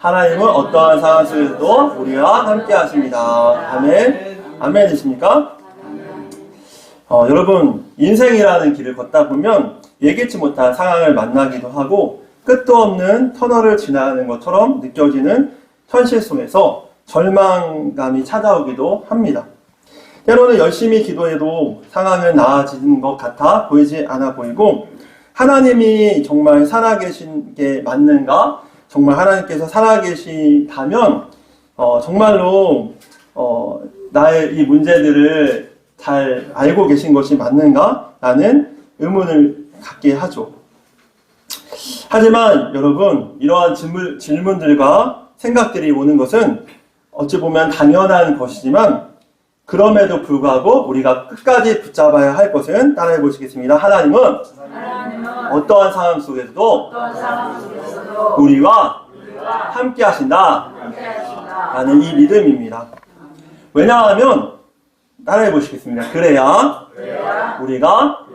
하나님은 어떠한 상황 속에서도 우리와 함께 하십니다. 아멘. 아멘이십니까? 여러분, 인생이라는 길을 걷다 보면 예기치 못한 상황을 만나기도 하고 끝도 없는 터널을 지나는 것처럼 느껴지는 현실 속에서 절망감이 찾아오기도 합니다. 때로는 열심히 기도해도 상황은 나아지는 것 같아 보이지 않아 보이고 하나님이 정말 살아계신 게 맞는가? 정말 하나님께서 살아계시다면 정말로 나의 이 문제들을 잘 알고 계신 것이 맞는가? 라는 의문을 갖게 하죠. 하지만 여러분, 이러한 질문들과 생각들이 오는 것은 어찌 보면 당연한 것이지만 그럼에도 불구하고 우리가 끝까지 붙잡아야 할 것은 따라해 보시겠습니다. 하나님은 어떠한 상황 속에서도 우리와 함께 하신다 라는 이 믿음입니다. 왜냐하면 따라해 보시겠습니다. 그래야 우리가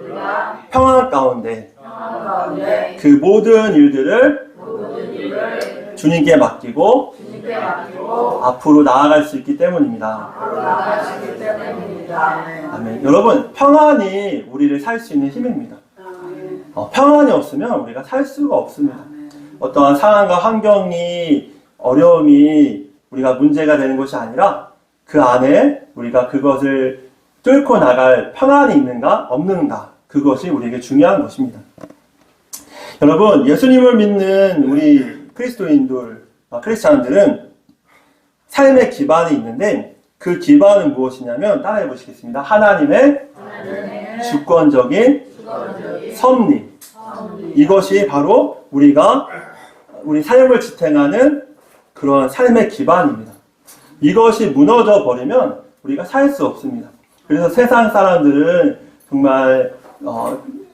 평안 가운데 그 모든 일들을 주님께 맡기고 앞으로 나아갈 수 있기 때문입니다. 아멘. 여러분, 평안이 우리를 살 수 있는 힘입니다. 평안이 없으면 우리가 살 수가 없습니다. 어떠한 상황과 환경이 어려움이 우리가 문제가 되는 것이 아니라 그 안에 우리가 그것을 뚫고 나갈 평안이 있는가 없는가, 그것이 우리에게 중요한 것입니다. 여러분, 예수님을 믿는 우리 그리스도인들, 크리스찬들은 삶의 기반이 있는데 그 기반은 무엇이냐면 따라해 보시겠습니다. 하나님의 주권적인 섭리. 이것이 바로 우리 삶을 지탱하는 그런 삶의 기반입니다. 이것이 무너져 버리면 우리가 살 수 없습니다. 그래서 세상 사람들은 정말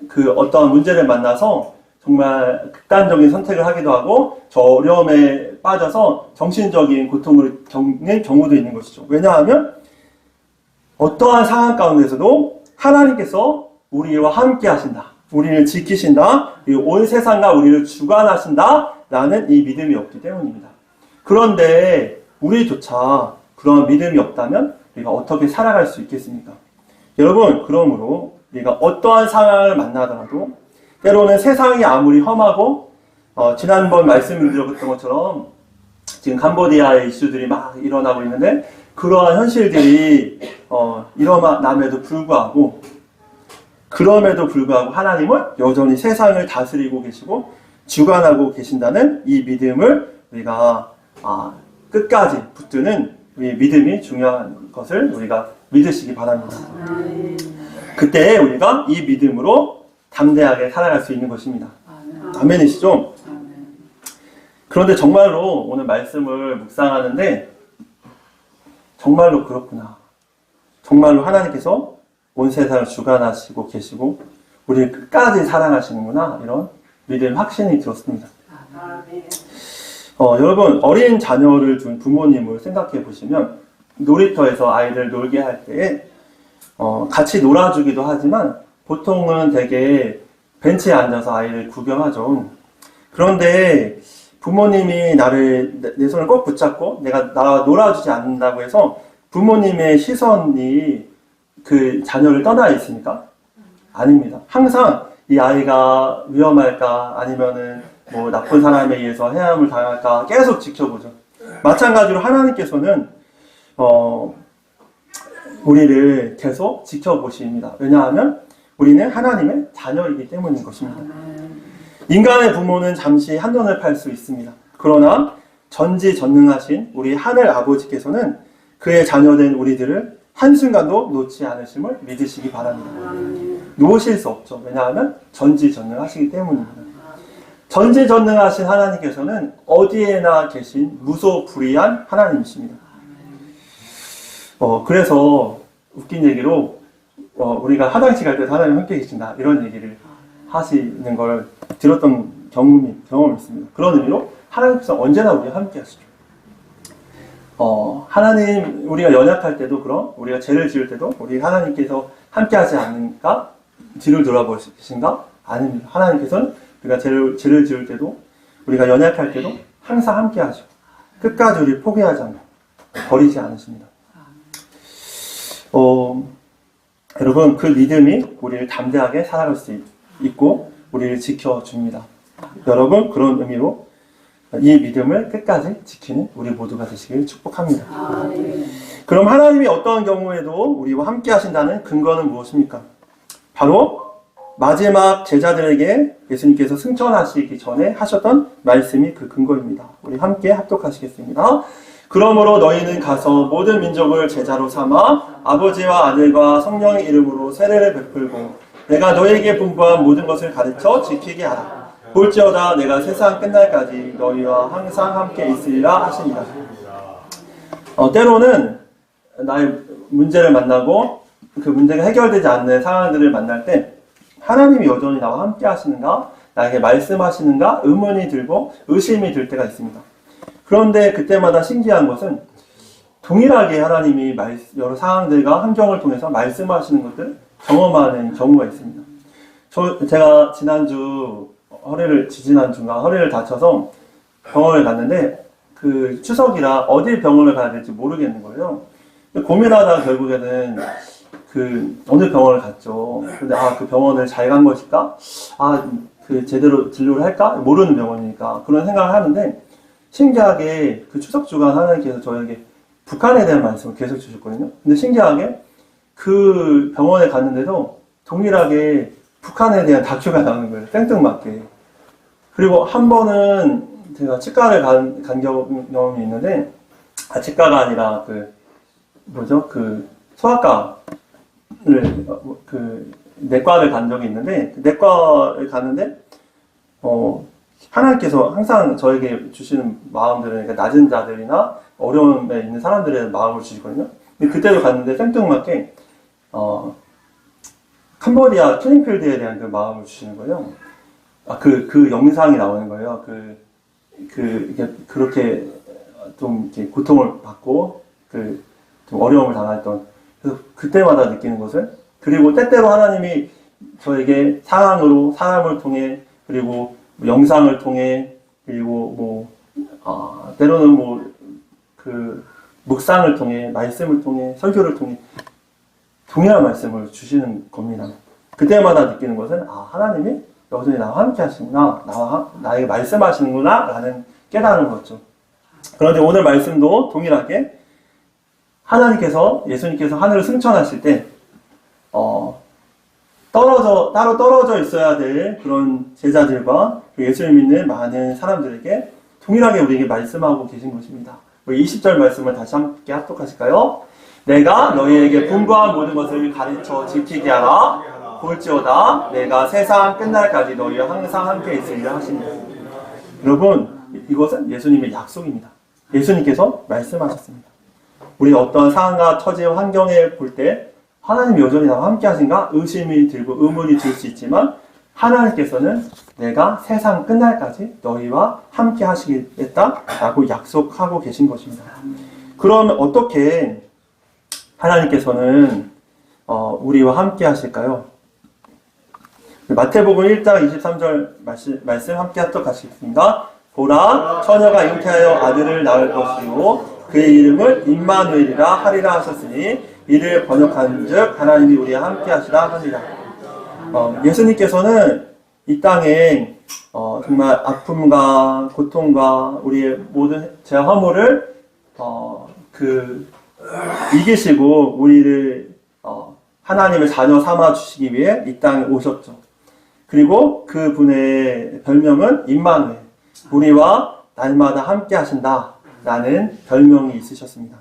그 어떤 문제를 만나서 정말 극단적인 선택을 하기도 하고 저 어려움에 빠져서 정신적인 고통을 겪는 경우도 있는 것이죠. 왜냐하면 어떠한 상황 가운데서도 하나님께서 우리와 함께 하신다, 우리를 지키신다, 온 세상과 우리를 주관하신다 라는 이 믿음이 없기 때문입니다. 그런데 우리조차 그런 믿음이 없다면 우리가 어떻게 살아갈 수 있겠습니까? 여러분, 그러므로 우리가 어떠한 상황을 만나더라도 때로는 세상이 아무리 험하고 지난번 말씀을 드렸던 것처럼 지금 캄보디아의 이슈들이 막 일어나고 있는데 그러한 현실들이 일어남에도 불구하고 그럼에도 불구하고 하나님은 여전히 세상을 다스리고 계시고 주관하고 계신다는 이 믿음을 우리가 끝까지 붙드는 우리의 믿음이 중요한 것을 우리가 믿으시기 바랍니다. 그때 우리가 이 믿음으로 담대하게 살아갈 수 있는 것입니다. 아멘이시죠? 그런데 정말로 오늘 말씀을 묵상하는데 정말로 그렇구나. 정말로 하나님께서 온 세상을 주관하시고 계시고 우리를 끝까지 사랑하시는구나. 이런 믿음 확신이 들었습니다. 여러분, 어린 자녀를 둔 부모님을 생각해 보시면 놀이터에서 아이들 놀게 할 때에 같이 놀아주기도 하지만 보통은 되게 벤치에 앉아서 아이를 구경하죠. 그런데 부모님이 내 손을 꼭 붙잡고 나 놀아주지 않는다고 해서 부모님의 시선이 그 자녀를 떠나 있습니까? 아닙니다. 항상 이 아이가 위험할까 아니면은 뭐 나쁜 사람에 의해서 해함을 당할까 계속 지켜보죠. 마찬가지로 하나님께서는 우리를 계속 지켜보십니다. 왜냐하면 우리는 하나님의 자녀이기 때문인 것입니다. 인간의 부모는 잠시 한눈을 팔 수 있습니다. 그러나 전지전능하신 우리 하늘 아버지께서는 그의 자녀된 우리들을 한순간도 놓지 않으심을 믿으시기 바랍니다. 놓으실 수 없죠. 왜냐하면 전지전능하시기 때문입니다. 전지전능하신 하나님께서는 어디에나 계신 무소불위한 하나님이십니다. 그래서 웃긴 얘기로 우리가 화장실 갈 때 하나님 함께 계신다 이런 얘기를 하시는 걸 들었던 경험이 있습니다. 그런 의미로 하나님께서 언제나 우리와 함께 하시죠. 하나님, 우리가 연약할 때도 우리가 죄를 지을 때도 우리 하나님께서 함께 하지 않는가? 뒤를 돌아보신가? 아닙니다. 하나님께서는 우리가 죄를 지을 때도 우리가 연약할 때도 항상 함께 하죠. 끝까지 우리 포기하지 않고 버리지 않으십니다. 여러분, 그 믿음이 우리를 담대하게 살아갈 수 있고 우리를 지켜줍니다. 여러분, 그런 의미로 이 믿음을 끝까지 지키는 우리 모두가 되시길 축복합니다. 그럼 하나님이 어떠한 경우에도 우리와 함께 하신다는 근거는 무엇입니까? 바로 마지막 제자들에게 예수님께서 승천하시기 전에 하셨던 말씀이 그 근거입니다. 우리 함께 합독하시겠습니다. 그러므로 너희는 가서 모든 민족을 제자로 삼아 아버지와 아들과 성령의 이름으로 세례를 베풀고 내가 너희에게 분부한 모든 것을 가르쳐 지키게 하라. 볼지어다 내가 세상 끝날까지 너희와 항상 함께 있으리라 하시니라. 때로는 나의 문제를 만나고 그 문제가 해결되지 않는 상황들을 만날 때 하나님이 여전히 나와 함께 하시는가? 나에게 말씀하시는가? 의문이 들고 의심이 들 때가 있습니다. 그런데 그때마다 신기한 것은 동일하게 하나님이 여러 상황들과 환경을 통해서 말씀하시는 것들 경험하는 경우가 있습니다. 제가 지지난주인가 허리를 다쳐서 병원을 갔는데 그 추석이라 어디 병원을 가야 될지 모르겠는 거예요. 고민하다가 결국에는 어느 병원을 갔죠. 근데 그 병원을 잘 간 것일까? 제대로 진료를 할까? 모르는 병원이니까 그런 생각을 하는데 신기하게 그 추석 주간 하나님께서 저에게 북한에 대한 말씀을 계속 주셨거든요. 근데 신기하게 그 병원에 갔는데도 동일하게 북한에 대한 다큐가 나오는 거예요. 생뚱맞게. 그리고 한 번은 제가 치과를 간 경험이 있는데, 치과가 아니라 내과를 간 적이 있는데, 내과를 갔는데, 하나님께서 항상 저에게 주시는 마음들은 낮은 자들이나 어려움에 있는 사람들의 마음을 주시거든요. 근데 그때도 갔는데 생뚱맞게 캄보디아 킬링필드에 대한 그 마음을 주시는 거예요. 그 영상이 나오는 거예요. 그렇게 좀 이렇게 고통을 받고 좀 어려움을 당했던. 그래서 그때마다 느끼는 것을, 그리고 때때로 하나님이 저에게 상황으로 사람을 통해, 그리고 영상을 통해, 그리고 때로는 묵상을 통해, 말씀을 통해, 설교를 통해 동일한 말씀을 주시는 겁니다. 그때마다 느끼는 것은 하나님이 여전히 나와 함께 하시구나, 나에게 말씀하시는구나 라는 깨달은 거죠. 그런데 오늘 말씀도 동일하게 예수님께서 하늘을 승천하실 때 따로 떨어져 있어야 될 그런 제자들과 예수를 믿는 많은 사람들에게 동일하게 우리에게 말씀하고 계신 것입니다. 20절 말씀을 다시 함께 합독하실까요? 내가 너희에게 분부한 모든 것을 가르쳐 지키게 하라. 볼지어다 내가 세상 끝날까지 너희와 항상 함께 있으리라 하십니다. 여러분, 이것은 예수님의 약속입니다. 예수님께서 말씀하셨습니다. 우리 어떤 상황과 처지와 환경에 볼 때 하나님이 여전히 나와 함께 하신가? 의심이 들고 의문이 들 수 있지만 하나님께서는 내가 세상 끝날까지 너희와 함께 하시겠다라고 약속하고 계신 것입니다. 그러면 어떻게 하나님께서는 우리와 함께 하실까요? 마태복음 1장 23절 말씀 함께 합독하시겠습니다. 보라, 처녀가 잉태하여 아들을 낳을 것이요 그의 이름을 임마누엘이라 하리라 하셨으니 이를 번역한즉 하나님이 우리와 함께 하시라 하니라. 예수님께서는 이 땅에 정말 아픔과 고통과 우리의 모든 죄와 허물을 이기시고 우리를 하나님의 자녀 삼아 주시기 위해 이 땅에 오셨죠. 그리고 그 분의 별명은 임마누엘, 우리와 날마다 함께 하신다 라는 별명이 있으셨습니다.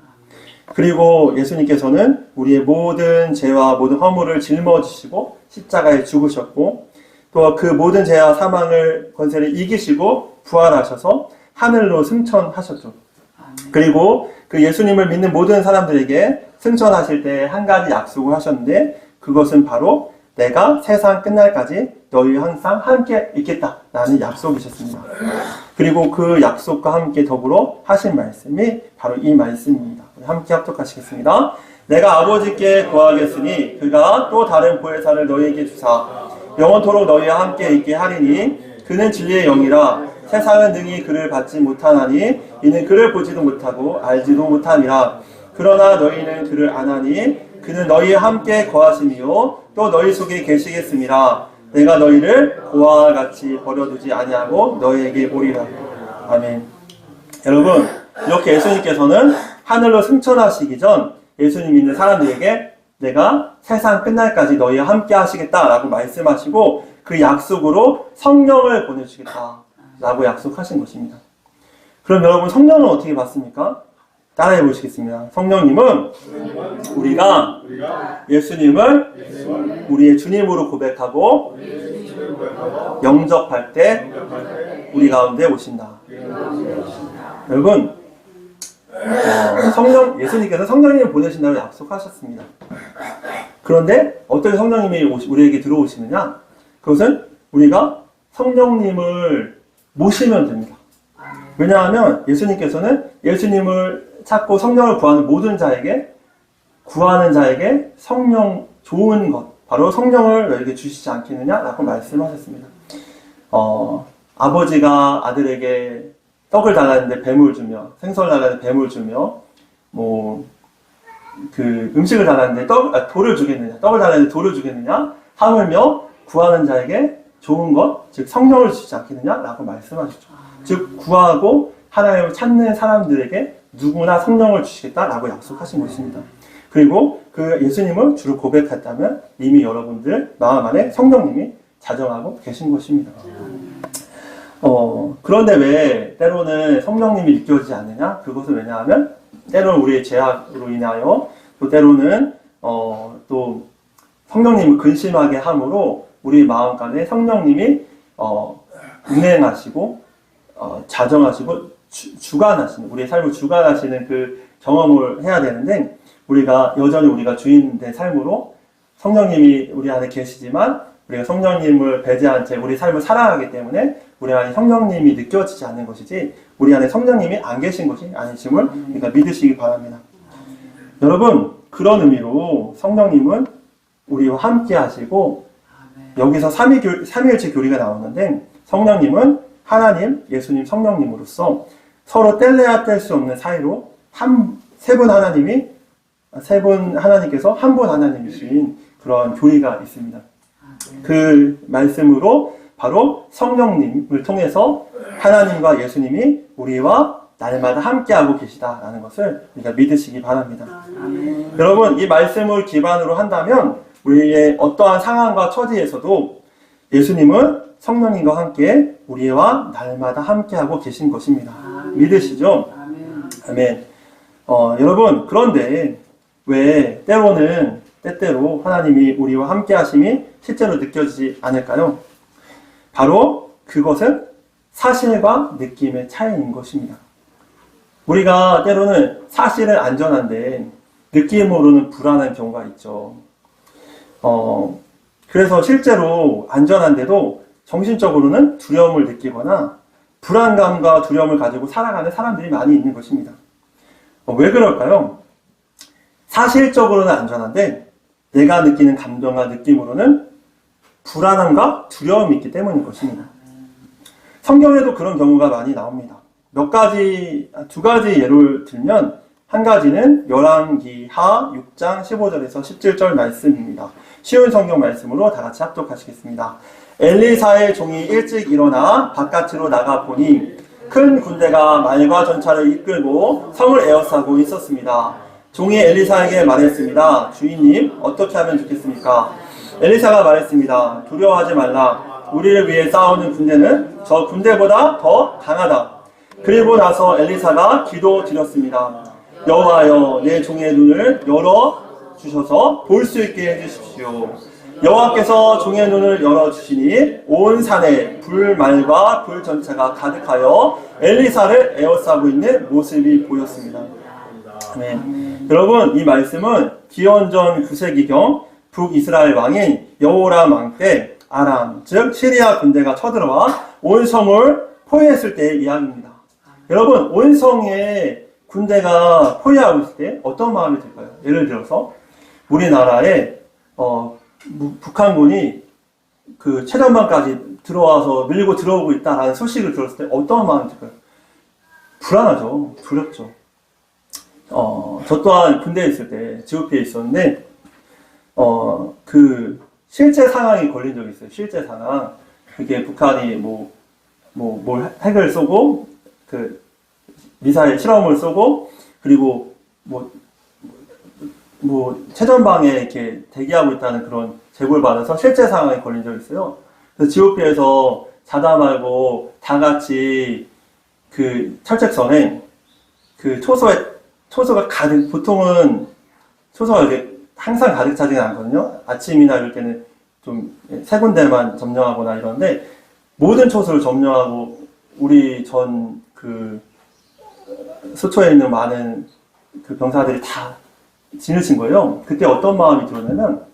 그리고 예수님께서는 우리의 모든 죄와 모든 허물을 짊어지시고 십자가에 죽으셨고 또 그 모든 죄와 사망을 권세를 이기시고 부활하셔서 하늘로 승천하셨죠. 그리고 그 예수님을 믿는 모든 사람들에게 승천하실 때 한 가지 약속을 하셨는데 그것은 바로 내가 세상 끝날까지 너희와 항상 함께 있겠다 라는 약속이셨습니다. 그리고 그 약속과 함께 더불어 하신 말씀이 바로 이 말씀입니다. 우리 함께 합독하시겠습니다. 내가 아버지께 구하겠으니 그가 또 다른 보혜사를 너희에게 주사 영원토록 너희와 함께 있게 하리니 그는 진리의 영이라 세상은 능히 그를 받지 못하나니 이는 그를 보지도 못하고 알지도 못함이라. 그러나 너희는 그를 아나니 그는 너희와 함께 거하심이요 또 너희 속에 계시겠음이라. 내가 너희를 고아와 같이 버려두지 아니하고 너희에게 오리라. 아멘. 여러분, 이렇게 예수님께서는 하늘로 승천하시기 전 예수님 믿는 사람들에게 내가 세상 끝날까지 너희와 함께 하시겠다라고 말씀하시고 그 약속으로 성령을 보내주시겠다라고 약속하신 것입니다. 그럼 여러분, 성령은 어떻게 받습니까? 따라해 보시겠습니다. 성령님은 우리가 예수님을 우리의 주님으로 고백하고 영접할 때 우리 가운데 오신다. 여러분, 예수님께서 성령님을 보내신다고 약속하셨습니다. 그런데 어떻게 성령님이 우리에게 들어오시느냐? 그것은 우리가 성령님을 모시면 됩니다. 왜냐하면 예수님께서는 예수님을 찾고 성령을 구하는 모든 자에게, 구하는 자에게 성령, 좋은 것, 바로 성령을 너에게 주시지 않겠느냐라고 말씀하셨습니다. 아버지가 아들에게 떡을 달라는데 뱀을 주며, 생선을 달라는데 뱀을 주며, 음식을 달라는데 돌을 주겠느냐, 떡을 달라는데 돌을 주겠느냐, 하물며 구하는 자에게 좋은 것, 즉 성령을 주시지 않겠느냐라고 말씀하셨죠. 즉 구하고 하나님을 찾는 사람들에게 누구나 성령을 주시겠다라고 약속하신 것입니다. 그리고 그 예수님을 주로 고백했다면 이미 여러분들 마음 안에 성령님이 자정하고 계신 것입니다. 그런데 왜 때로는 성령님이 느껴지지 않느냐? 그것은 왜냐하면 때로는 우리의 죄악으로 인하여 또 때로는 또 성령님을 근심하게 함으로 우리 마음 가운데 성령님이 운행하시고 자정하시고 주관하시는, 우리의 삶을 주관하시는 그 경험을 해야 되는데, 여전히 우리가 주인된 삶으로 성령님이 우리 안에 계시지만 우리가 성령님을 배제한 채 우리 삶을 살아가기 때문에 우리 안에 성령님이 느껴지지 않는 것이지 우리 안에 성령님이 안 계신 것이 아니심을 우리가 믿으시기 바랍니다. 여러분, 그런 의미로 성령님은 우리와 함께 하시고, 여기서 삼위일체 교리가 나오는데, 성령님은 하나님, 예수님, 성령님으로서 서로 뗄래야 뗄 수 없는 사이로 세 분 하나님께서 한 분 하나님이신 그런 교리가 있습니다. 그 말씀으로 바로 성령님을 통해서 하나님과 예수님이 우리와 날마다 함께하고 계시다라는 것을 우리가 믿으시기 바랍니다. 여러분, 이 말씀을 기반으로 한다면 우리의 어떠한 상황과 처지에서도 예수님은 성령님과 함께 우리와 날마다 함께하고 계신 것입니다. 믿으시죠? 아멘. 여러분, 그런데 왜 때때로 하나님이 우리와 함께 하심이 실제로 느껴지지 않을까요? 바로 그것은 사실과 느낌의 차이인 것입니다. 우리가 때로는 사실은 안전한데 느낌으로는 불안한 경우가 있죠. 그래서 실제로 안전한데도 정신적으로는 두려움을 느끼거나 불안감과 두려움을 가지고 살아가는 사람들이 많이 있는 것입니다. 왜 그럴까요? 사실적으로는 안전한데 내가 느끼는 감정과 느낌으로는 불안함과 두려움이 있기 때문인 것입니다. 성경에도 그런 경우가 많이 나옵니다. 두 가지 예를 들면, 한 가지는 열왕기하 6장 15절에서 17절 말씀입니다. 쉬운 성경 말씀으로 다 같이 합독하시겠습니다. 엘리사의 종이 일찍 일어나 바깥으로 나가 보니 큰 군대가 말과 전차를 이끌고 성을 에워싸고 있었습니다. 종이 엘리사에게 말했습니다. 주인님, 어떻게 하면 좋겠습니까? 엘리사가 말했습니다. 두려워하지 말라. 우리를 위해 싸우는 군대는 저 군대보다 더 강하다. 그리고 나서 엘리사가 기도드렸습니다. 여호와여, 내 종의 눈을 열어주셔서 볼 수 있게 해주십시오. 여호와께서 종의 눈을 열어주시니 온 산에 불말과 불전차가 가득하여 엘리사를 에워싸고 있는 모습이 보였습니다. 네. 여러분, 이 말씀은 기원전 9세기경 북이스라엘 왕인 여호람 왕 때 아람, 즉 시리아 군대가 쳐들어와 온 성을 포위했을 때의 이야기입니다. 여러분, 온 성에 군대가 포위하고 있을 때 어떤 마음이 들까요? 예를 들어서 우리나라에 북한군이 그 최전방까지 들어와서 밀고 들어오고 있다라는 소식을 들었을 때 어떤 마음이 들까요? 불안하죠. 두렵죠. 저 또한 군대에 있을 때 GOP에 있었는데 그 실제 상황이 걸린 적이 있어요. 실제 상황. 그게 북한이 뭘 핵을 쏘고 그 미사일 실험을 쏘고 그리고 최전방에 이렇게 대기하고 있다는 그런 제보를 받아서 실제 상황에 걸린 적이 있어요. 그래서 GOP에서 자다 말고 다 같이 그 철책선에 그 초소가 가득, 보통은 초소가 이렇게 항상 가득 차지는 않거든요. 아침이나 이럴 때는 좀 세 군데만 점령하거나 이러는데 모든 초소를 점령하고 우리 전 그 소초에 있는 많은 그 병사들이 다 진을 친 거예요. 그때 어떤 마음이 들었냐면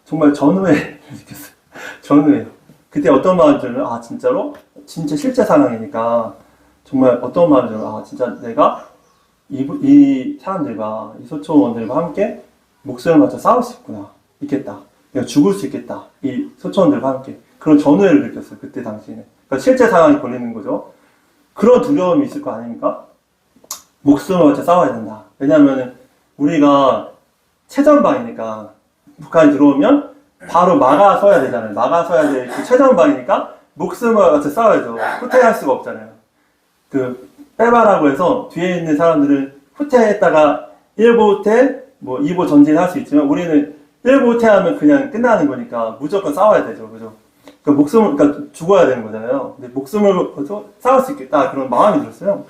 정말 전후에 느꼈어요. 전후에. 그때 어떤 마음이 들었냐면 아 진짜로? 진짜 실제 상황이니까 정말 어떤 마음이 들어요. 아 진짜 내가 이 사람들과 이 소초원들과 함께 목숨을 맞춰 싸울 수 있겠다. 내가 죽을 수 있겠다. 이 소초원들과 함께. 그런 전후회를 느꼈어요. 그때 당시에는. 그러니까 실제 상황이 걸리는 거죠. 그런 두려움이 있을 거 아닙니까? 목숨을 맞춰 싸워야 된다. 왜냐하면 우리가 최전방이니까 북한이 들어오면 바로 막아서야 되잖아요. 막아서야 될 그 최전방이니까 목숨을 맞춰 싸워야죠. 후퇴할 수가 없잖아요. 그 빼바라고 해서 뒤에 있는 사람들은 후퇴했다가 1보 후퇴, 2보 전진할 수 있지만 우리는 1보 후퇴하면 그냥 끝나는 거니까 무조건 싸워야 되죠. 그죠? 그러니까 죽어야 되는 거잖아요. 근데 목숨을 걸고 싸울 수 있겠다. 그런 마음이 들었어요.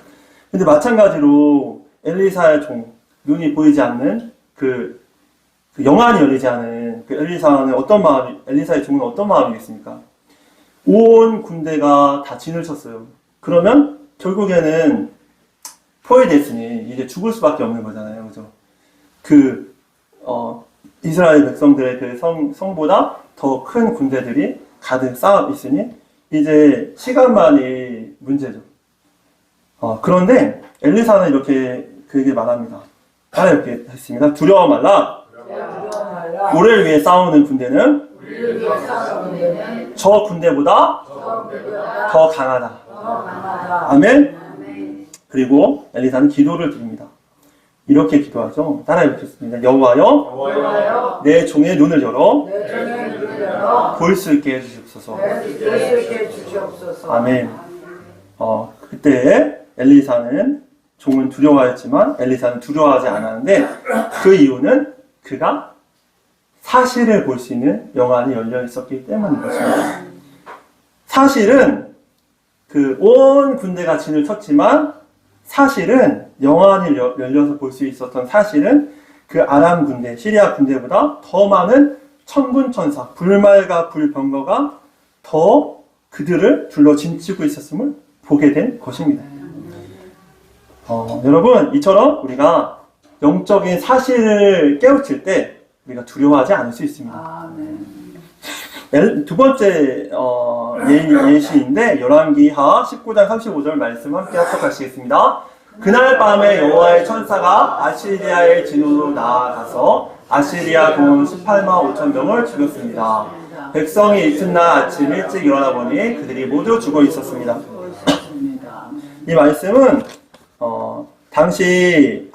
근데 마찬가지로 엘리사의 종, 눈이 보이지 않는 그 영안이 열리지 않은 그 엘리사의 종은 어떤 마음이겠습니까? 온 군대가 다 진을 쳤어요. 그러면 결국에는 포위됐으니 이제 죽을 수밖에 없는 거잖아요. 그죠? 이스라엘 백성들의 그 성보다 더 큰 군대들이 가득 쌓여 있으니 이제 시간만이 문제죠. 그런데 엘리사는 이렇게 그에게 말합니다. 따라 이렇게 했습니다. 두려워 말라. 우리를 위해 싸우는 군대는 저 군대보다 더 강하다. 아멘. 그리고 엘리사는 기도를 드립니다. 이렇게 기도하죠. 따라 읽겠습니다. 여호와여, 내 종의 눈을 열어 볼 수 있게 해주시옵소서. 아멘. 그때 엘리사는 종은 두려워했지만 엘리사는 두려워하지 않았는데 그 이유는 그가 사실을 볼 수 있는 영안이 열려 있었기 때문인 것입니다. 사실은 그 온 군대가 진을 쳤지만 사실은 영안이 열려서 볼 수 있었던 사실은 그 아람 군대, 시리아 군대보다 더 많은 천군천사, 불말과 불병거가 더 그들을 둘러 진치고 있었음을 보게 된 것입니다. 여러분, 이처럼 우리가 영적인 사실을 깨우칠 때 우리가 두려워하지 않을 수 있습니다. 두 번째 예시인데 열왕기하 19장 35절 말씀 함께 합독하시겠습니다. 그날 밤에 여호와의 천사가 아시리아의 진으로 나아가서 아시리아 군 18만 5천 명을 죽였습니다. 백성이 이튿날 아침 일찍 일어나 보니 그들이 모두 죽어 있었습니다. 이 말씀은 당시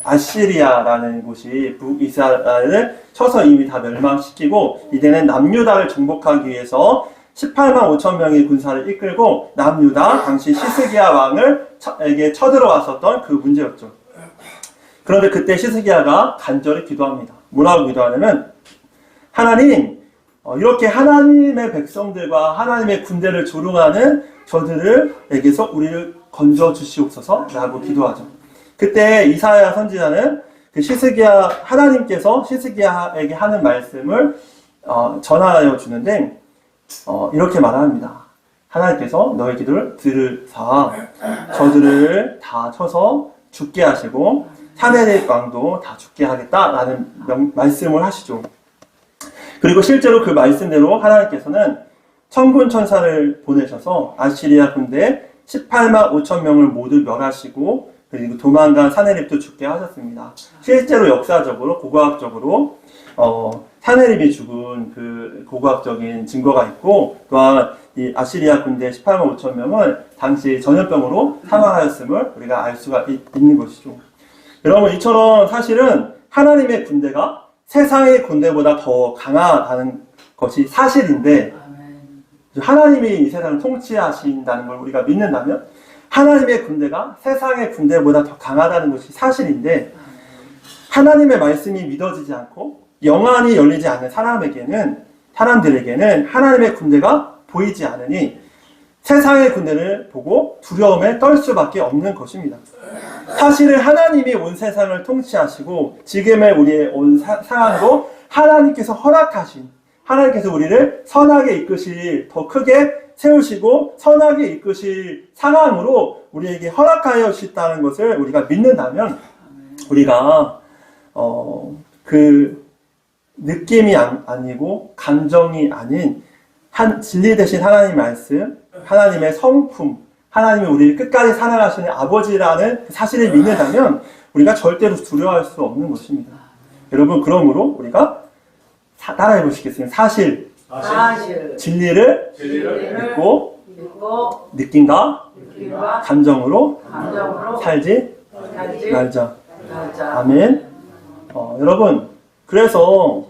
아시리아라는 곳이 북이스라엘을 쳐서 이미 다 멸망시키고 이제는 남유다를 정복하기 위해서 18만 5천 명의 군사를 이끌고 남유다 당시 시스기야 왕에게 쳐들어왔었던 그 문제였죠. 그런데 그때 시스기야가 간절히 기도합니다. 뭐라고 기도하냐면 하나님, 이렇게 하나님의 백성들과 하나님의 군대를 조롱하는 저들에게서 우리를 건져 주시옵소서 라고 기도하죠. 그때 이사야 선지자는 그 하나님께서 시스기야에게 하는 말씀을 전하여 주는데 이렇게 말합니다. 하나님께서 너의 기도를 들으사 저들을 다 쳐서 죽게 하시고 사내립 왕도 다 죽게 하겠다라는 말씀을 하시죠. 그리고 실제로 그 말씀대로 하나님께서는 천군천사를 보내셔서 아시리아 군대 18만 5천 명을 모두 멸하시고 그리고 도망간 사내립도 죽게 하셨습니다. 실제로 역사적으로 고고학적으로 사내립이 죽은 그 고고학적인 증거가 있고, 또한 이 아시리아 군대 18만 5천 명은 당시 전염병으로 사망하였음을 우리가 알 수가 있는 것이죠. 여러분, 이처럼 사실은 하나님의 군대가 세상의 군대보다 더 강하다는 것이 사실인데, 하나님이 이 세상을 통치하신다는 걸 우리가 믿는다면 하나님의 군대가 세상의 군대보다 더 강하다는 것이 사실인데, 하나님의 말씀이 믿어지지 않고 영안이 열리지 않는 사람들에게는 하나님의 군대가 보이지 않으니 세상의 군대를 보고 두려움에 떨 수밖에 없는 것입니다. 사실은 하나님이 온 세상을 통치하시고 지금의 우리의 온 상황도 하나님께서 허락하신, 하나님께서 우리를 선하게 이끄실, 더 크게 세우시고 선하게 이끄실 상황으로 우리에게 허락하여 주셨다는 것을 우리가 믿는다면, 우리가 그 느낌이 아니고 감정이 아닌 진리 대신 하나님의 말씀, 하나님의 성품, 하나님이 우리를 끝까지 사랑하시는 아버지라는 사실을 믿는다면 우리가 절대로 두려워할 수 없는 것입니다. 여러분, 그러므로 우리가 따라해 보시겠습니다. 사실. 진리를 믿고 느낌과 감정으로 살지 말자. 아멘. 여러분, 그래서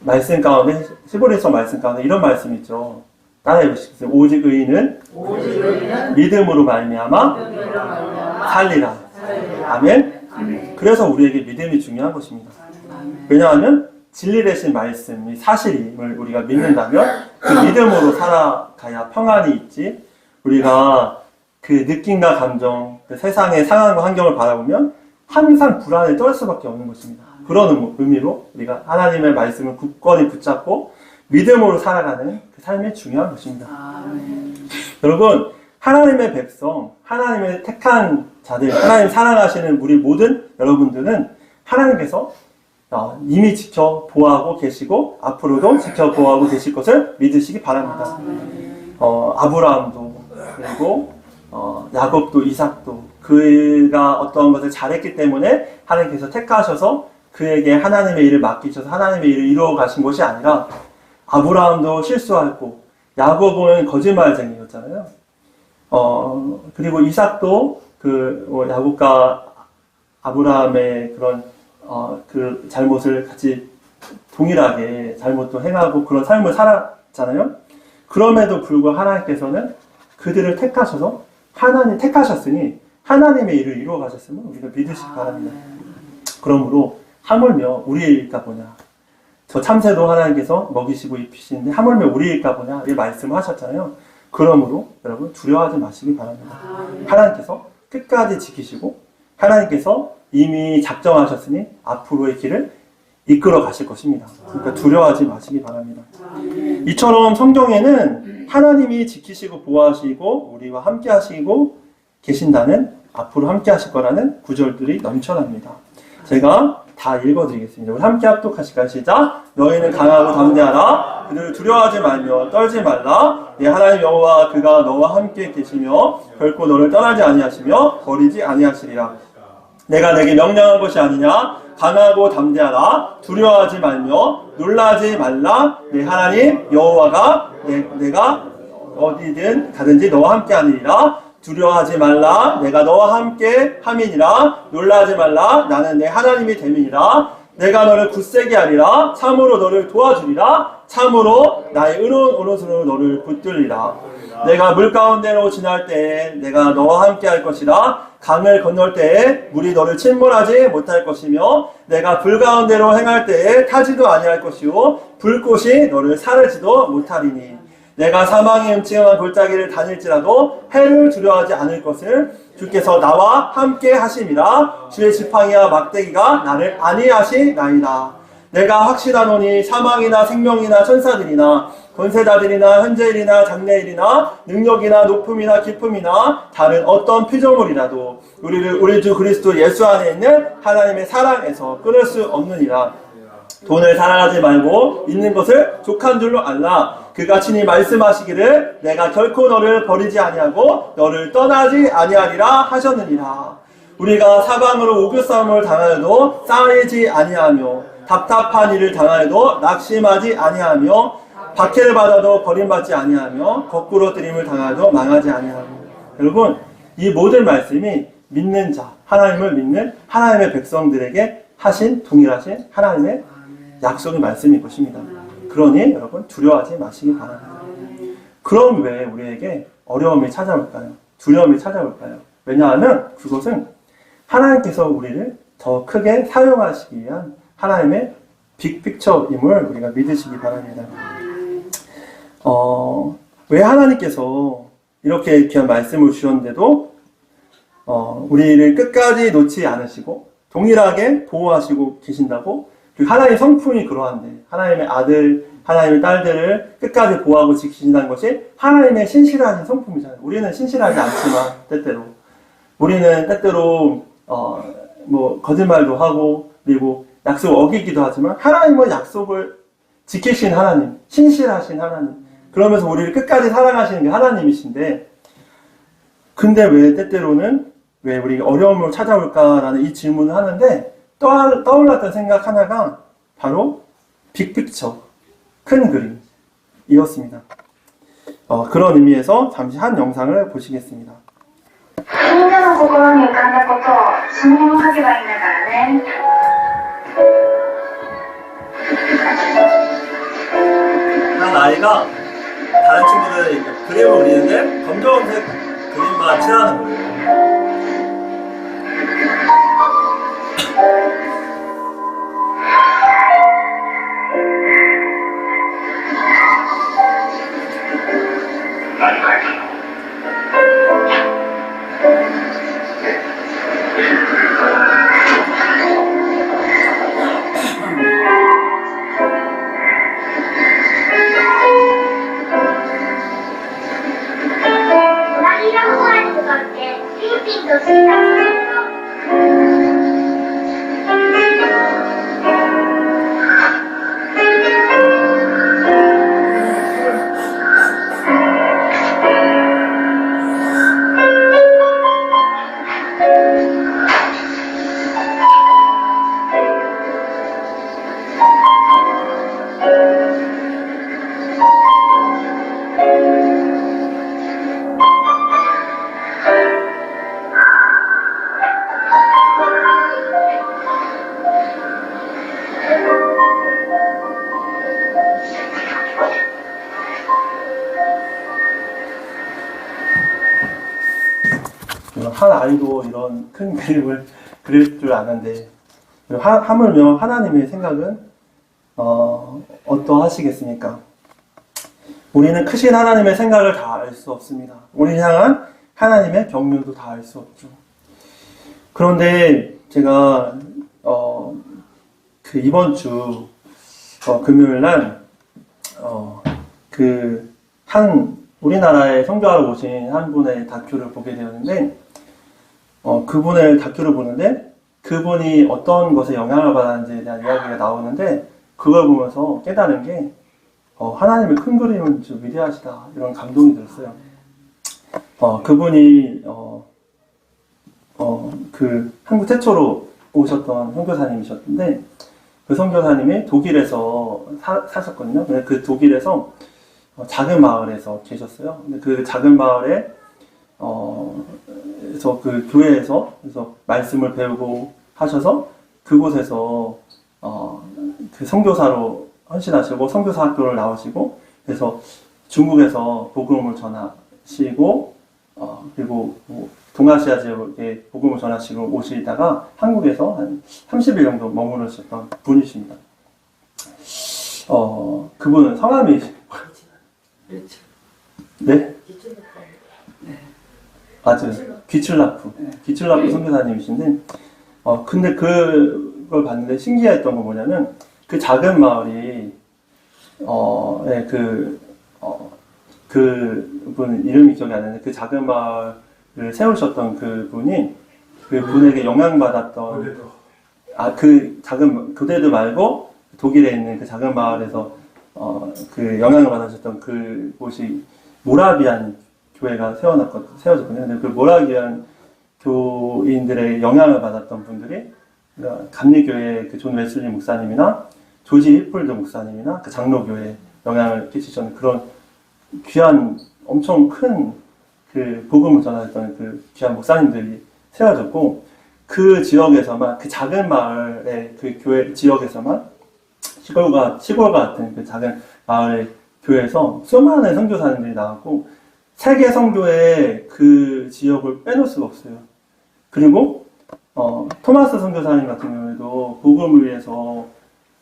말씀 가운데, 히브리서 말씀 가운데 이런 말씀 있죠. 따라해 보시겠어요? 오직 의인은 믿음으로 말미암아 살리라. 아멘. 그래서 우리에게 믿음이 중요한 것입니다. 왜냐하면 진리 되신 말씀이 사실임을 우리가 믿는다면 그 믿음으로 살아가야 평안이 있지, 우리가 그 느낌과 감정, 그 세상의 상황과 환경을 바라보면 항상 불안에 떨 수밖에 없는 것입니다. 그런 의미로 우리가 하나님의 말씀을 굳건히 붙잡고 믿음으로 살아가는 그 삶이 중요한 것입니다. 여러분, 하나님의 백성, 하나님의 택한 자들, 하나님 사랑하시는 우리 모든 여러분들은 하나님께서 이미 지켜 보호하고 계시고 앞으로도 지켜 보호하고 계실 것을 믿으시기 바랍니다. 아브라함도, 그리고 야곱도, 이삭도 그가 어떤 것을 잘했기 때문에 하나님께서 택하셔서 그에게 하나님의 일을 맡기셔서 하나님의 일을 이루어 가신 것이 아니라, 아브라함도 실수했고 야곱은 거짓말쟁이였잖아요. 그리고 이삭도 야곱과 아브라함의 그런 그 잘못을 같이 동일하게 잘못도 행하고 그런 삶을 살았잖아요. 그럼에도 불구하고 하나님께서는 그들을 택하셨으니 하나님의 일을 이루어 가셨음을 우리가 믿으시기 바랍니다. 그러므로 하물며 우리일까 보냐, 저 참새도 하나님께서 먹이시고 입히시는데 하물며 우리일까 보냐, 이 말씀을 하셨잖아요. 그러므로 여러분 두려워하지 마시기 바랍니다. 하나님께서 끝까지 지키시고 하나님께서 이미 작정하셨으니 앞으로의 길을 이끌어 가실 것입니다. 그러니까 두려워하지 마시기 바랍니다. 이처럼 성경에는 하나님이 지키시고 보호하시고 우리와 함께 하시고 계신다는, 앞으로 함께 하실 거라는 구절들이 넘쳐납니다. 제가 다 읽어드리겠습니다. 우리 함께 합독하실까요? 시작! 너희는 강하고 담대하라. 그들을 두려워하지 말며 떨지 말라. 네 하나님 여호와 그가 너와 함께 계시며 결코 너를 떠나지 아니하시며 버리지 아니하시리라. 내가 내게 명령한 것이 아니냐? 강하고 담대하라. 두려워하지 말며 놀라지 말라. 네 하나님 여호와가 내가 어디든 가든지 너와 함께 하니라. 두려워하지 말라. 내가 너와 함께 함이니라. 놀라지 말라. 나는 내 하나님이 됨이니라. 내가 너를 굳세게 하리라. 참으로 너를 도와주리라. 참으로 나의 의로운 오른손으로 너를 붙들리라. 내가 물 가운데로 지날 때에 내가 너와 함께 할 것이라. 강을 건널 때에 물이 너를 침몰하지 못할 것이며 내가 불 가운데로 행할 때에 타지도 아니할 것이요 불꽃이 너를 사르지도 못하리니 내가 사망의 음침한 골짜기를 다닐지라도 해를 두려워하지 않을 것을 주께서 나와 함께 하심이라. 주의 지팡이와 막대기가 나를 안위하시나이다. 내가 확신하노니 사망이나 생명이나 천사들이나 권세자들이나 현재일이나 장래일이나 능력이나 높음이나 깊음이나 다른 어떤 피조물이라도 우리 주 그리스도 예수 안에 있는 하나님의 사랑에서 끊을 수 없느니라. 돈을 사랑하지 말고 있는 것을 족한 줄로 알라. 그가 친히 말씀하시기를 내가 결코 너를 버리지 아니하고 너를 떠나지 아니하리라 하셨느니라. 우리가 사방으로 우겨싸움을 당하여도 쌓이지 아니하며 답답한 일을 당하여도 낙심하지 아니하며 박해를 받아도 버림받지 아니하며 거꾸로 뜨림을 당하여도 망하지 아니하며. 여러분, 이 모든 말씀이 믿는 자, 하나님을 믿는 하나님의 백성들에게 하신 동일하신 하나님의 약속의 말씀일 것입니다. 그러니 여러분 두려워하지 마시기 바랍니다. 그럼 왜 우리에게 어려움이 찾아올까요? 두려움이 찾아올까요? 왜냐하면 그것은 하나님께서 우리를 더 크게 사용하시기 위한 하나님의 빅픽처임을 우리가 믿으시기 바랍니다. 왜 하나님께서 이렇게 귀한 말씀을 주셨는데도 우리를 끝까지 놓지 않으시고 동일하게 보호하시고 계신다고? 하나님의 성품이 그러한데 하나님의 아들, 하나님의 딸들을 끝까지 보호하고 지키신다는 것이 하나님의 신실하신 성품이잖아요. 우리는 신실하지 않지만 때때로 우리는 때때로 거짓말도 하고 그리고 약속 어기기도 하지만 하나님은 약속을 지키신 하나님, 신실하신 하나님, 그러면서 우리를 끝까지 사랑하시는 게 하나님이신데, 근데 왜 때때로는 왜 우리가 어려움을 찾아올까라는 이 질문을 하는데 떠올랐던 생각 하나가 바로 빅픽처, 큰 그림이었습니다. 그런 의미에서 잠시 한 영상을 보시겠습니다. みんなの心に浮かんだことをそのまま書けばいいんだからね。 한 아이가 다른 친구들 그림을 그리는데 검정색 그림만 칠하는 거예요. 한 아이도 이런 큰 그림을 그릴 줄 아는데 하물며 하나님의 생각은 어떠하시겠습니까? 우리는 크신 하나님의 생각을 다 알 수 없습니다. 우리를 향한 하나님의 경륜도 다 알 수 없죠. 그런데 제가 이번 주 금요일 날 우리나라에 선교하러 오신 한 분의 다큐를 보게 되었는데, 그분의 다큐를 보는데 그분이 어떤 것에 영향을 받았는지에 대한 이야기가 나오는데, 그걸 보면서 깨달은 게 하나님의 큰 그림은 좀 위대하시다, 이런 감동이 들었어요. 그분이 한국 최초로 오셨던 선교사님이셨는데, 그 선교사님이 독일에서 사셨거든요. 근데 그 독일에서 작은 마을에서 계셨어요. 근데 그 작은 마을에 그래서 그 교회에서 그래서 말씀을 배우고 하셔서 그곳에서 그 선교사로 헌신하시고 선교사 학교를 나오시고, 그래서 중국에서 복음을 전하시고 그리고 동아시아 지역에 복음을 전하시고 오시다가 한국에서 한 30일 정도 머무르셨던 분이십니다. 그분은 성함이 네? 맞아요. 귀출라프 선교사님이신데, 근데 그걸 봤는데 신기했던 건 뭐냐면, 그 작은 마을이, 그분 이름이 기억이 안 나는데, 그 작은 마을을 세우셨던 그 분이, 그 분에게 영향받았던, 그 작은, 교대도 말고, 독일에 있는 그 작은 마을에서, 그 영향을 받으셨던 그곳이 모라비안 교회가 세워졌거든요. 근데 그 모라비안 교인들의 영향을 받았던 분들이 그러니까 감리교회 그 존 웨슬리 목사님이나 조지 휘폴드 목사님이나 그 장로교회에 영향을 끼치셨는 그런 귀한 엄청 큰 그 복음을 전하였던 그 귀한 목사님들이 세워졌고 그 지역에서만 그 작은 마을의 그 교회 지역에서만 시골과 같은 그 작은 마을의 교회에서 수많은 선교사님들이 나왔고 세계 선교에 그 지역을 빼놓을 수가 없어요. 그리고 토마스 선교사님 같은 경우에도 복음을 위해서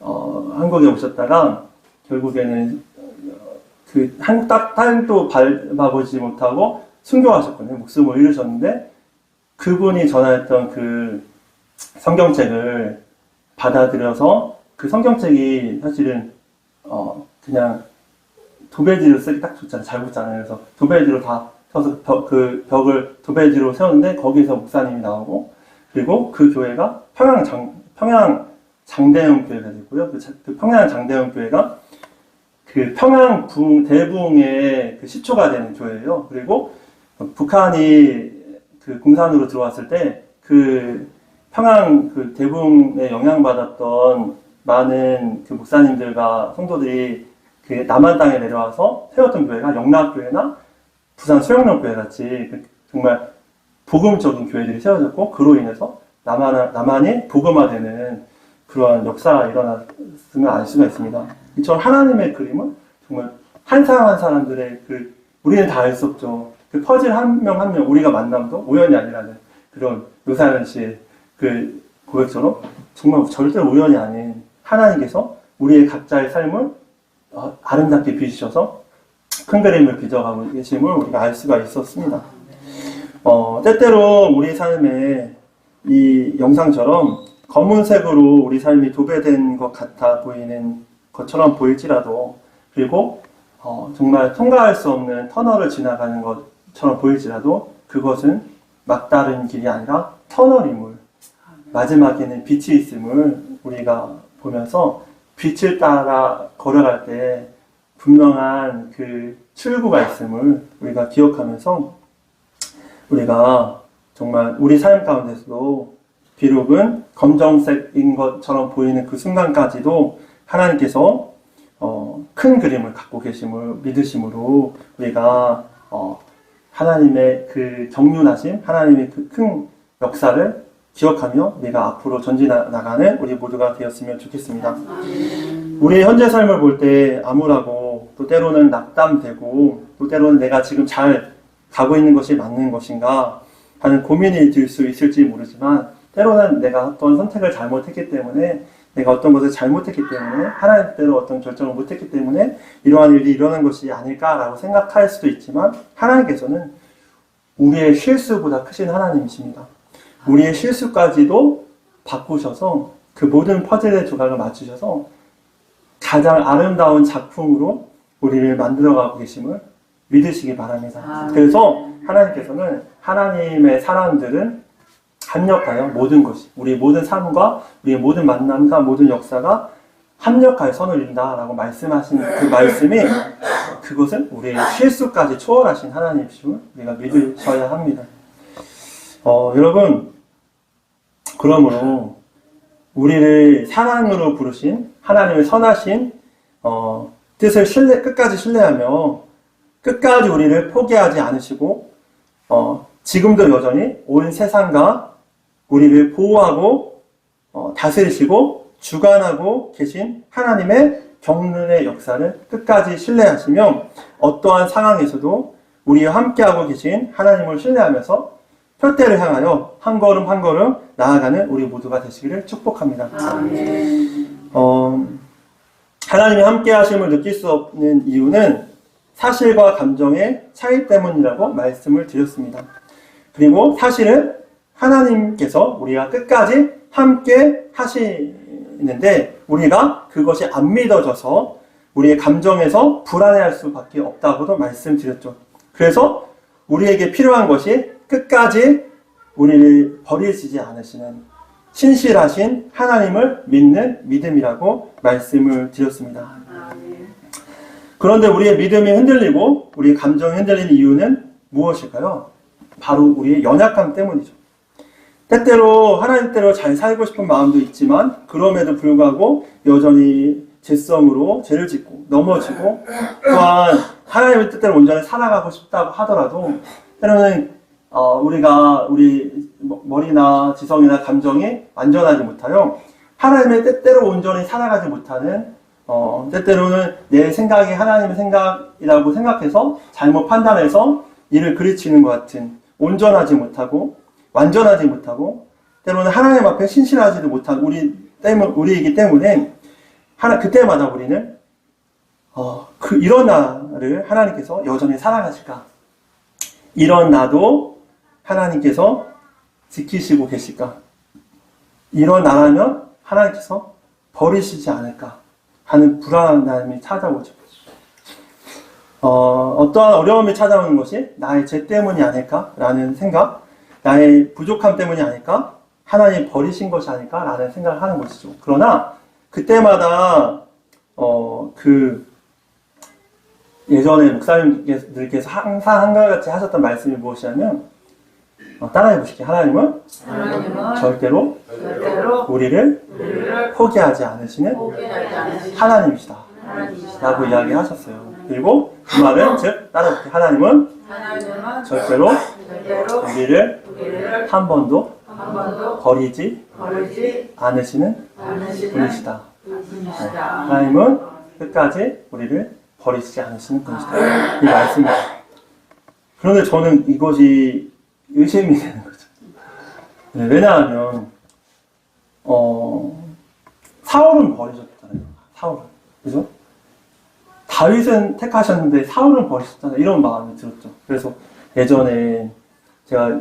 한국에 오셨다가 결국에는 그 한국 땅도 밟아보지 못하고 순교하셨거든요. 목숨을 잃으셨는데 그분이 전하였던 그 성경책을 받아들여서 그 성경책이 사실은 그냥 도배지로 쓰기 딱 좋잖아요. 잘 붙잖아요. 그래서 도배지로 다 서서 그 벽을 도배지로 세웠는데 거기서 목사님이 나오고 그리고 그 교회가 평양 장대영 교회가 되고요. 그 평양 장대영 교회가 그 평양 대붕의 그 시초가 되는 교회예요. 그리고 북한이 그 공산으로 들어왔을 때 그 평양 그 대붕에 영향받았던 많은 그 목사님들과 성도들이 그 남한 땅에 내려와서 세웠던 교회가 영락교회나 부산 수영록교회 같이 정말 복음적인 교회들이 세워졌고 그로 인해서 남한이 복음화되는 그러한 역사가 일어났음을 알 수가 있습니다. 이처럼 하나님의 그림은 정말 한 사람 한 사람들의 우리는 다 알 수 없죠. 그 퍼즐 한 명 한 명 우리가 만남도 우연이 아니라는 그런 노사연 씨의 그 고백처럼 정말 절대로 우연이 아닌 하나님께서 우리의 각자의 삶을 아름답게 빚으셔서 큰 그림을 빚어가고 계심을 우리가 알 수가 있었습니다. 때때로 우리 삶에 이 영상처럼 검은색으로 우리 삶이 도배된 것 같아 보이는 것처럼 보일지라도 그리고 정말 통과할 수 없는 터널을 지나가는 것처럼 보일지라도 그것은 막다른 길이 아니라 터널임을 마지막에는 빛이 있음을 우리가 보면서 빛을 따라 걸어갈 때 분명한 그 출구가 있음을 우리가 기억하면서 우리가 정말 우리 삶 가운데서도 비록은 검정색인 것처럼 보이는 그 순간까지도 하나님께서 큰 그림을 갖고 계심을 믿으심으로 우리가 하나님의 그 경륜하심, 하나님의 그 큰 역사를 기억하며 우리가 앞으로 전진나가는 우리 모두가 되었으면 좋겠습니다. 우리의 현재 삶을 볼 때 암울하고 또 때로는 낙담되고 또 때로는 내가 지금 잘 가고 있는 것이 맞는 것인가 하는 고민이 들 수 있을지 모르지만 때로는 내가 어떤 선택을 잘못했기 때문에 내가 어떤 것을 잘못했기 때문에 하나님대로 어떤 결정을 못했기 때문에 이러한 일이 일어난 것이 아닐까라고 생각할 수도 있지만 하나님께서는 우리의 실수보다 크신 하나님이십니다. 우리의 실수까지도 바꾸셔서 그 모든 퍼즐의 조각을 맞추셔서 가장 아름다운 작품으로 우리를 만들어가고 계심을 믿으시기 바랍니다. 그래서 하나님께서는 하나님의 사람들은 합력하여 모든 것이 우리의 모든 삶과 우리의 모든 만남과 모든 역사가 합력하여 선을 이룬다라고 말씀하신 그 말씀이 그것은 우리의 실수까지 초월하신 하나님이심을 우리가 믿으셔야 합니다. 여러분 그러므로 우리를 사랑으로 부르신 하나님의 선하신 뜻을 끝까지 신뢰하며 끝까지 우리를 포기하지 않으시고 지금도 여전히 온 세상과 우리를 보호하고 다스리시고 주관하고 계신 하나님의 경륜의 역사를 끝까지 신뢰하시며 어떠한 상황에서도 우리와 함께하고 계신 하나님을 신뢰하면서 표대를 향하여 한 걸음 한 걸음 나아가는 우리 모두가 되시기를 축복합니다. 하나님의 함께하심을 느낄 수 없는 이유는 사실과 감정의 차이 때문이라고 말씀을 드렸습니다. 그리고 사실은 하나님께서 우리가 끝까지 함께 하시는데 우리가 그것이 안 믿어져서 우리의 감정에서 불안해할 수밖에 없다고도 말씀드렸죠. 그래서 우리에게 필요한 것이 끝까지 우리를 버리시지 않으시는 신실하신 하나님을 믿는 믿음이라고 말씀을 드렸습니다. 그런데 우리의 믿음이 흔들리고 우리의 감정이 흔들리는 이유는 무엇일까요? 바로 우리의 연약함 때문이죠. 때때로 하나님 뜻대로 잘 살고 싶은 마음도 있지만 그럼에도 불구하고 여전히 죄성으로 죄를 짓고 넘어지고 또한 하나님의 뜻대로 온전히 살아가고 싶다고 하더라도 때로는 우리가 우리 머리나 지성이나 감정이 완전하지 못하여 하나님의 뜻대로 온전히 살아가지 못하는 때때로는 내 생각이 하나님의 생각이라고 생각해서 잘못 판단해서 이를 그르치는 것 같은 온전하지 못하고 완전하지 못하고 때로는 하나님 앞에 신실하지도 못한 우리이기 때문에 그때마다 우리는 이런 나를 하나님께서 여전히 사랑하실까? 이런 나도 하나님께서 지키시고 계실까? 이런 나라면 하나님께서 버리시지 않을까? 하는 불안함이 찾아오죠. 어떠한 어려움이 찾아오는 것이 나의 죄 때문이 아닐까라는 생각, 나의 부족함 때문이 아닐까? 하나님 버리신 것이 아닐까라는 생각을 하는 것이죠. 그러나 그때마다 예전에 목사님들께서 항상 한결같이 하셨던 말씀이 무엇이냐면 따라해 보시게 하나님은 절대로 우리를 포기하지 않으시는 하나님이시다 라고 이야기하셨어요. 그리고 그 말은 즉 따라해 보시게 하나님은 절대로 우리를 한 번도 버리지 않으시는 분이시다. 하나님은 끝까지 우리를 버리지 않으시는 분이시다. 이 말씀입니다. 그런데 저는 이것이 의심이 되는 거죠. 네, 왜냐하면 사울은 버리셨잖아요. 사울은. 그죠? 다윗은 택하셨는데 사울은 버리셨잖아요. 이런 마음이 들었죠. 그래서 예전에 제가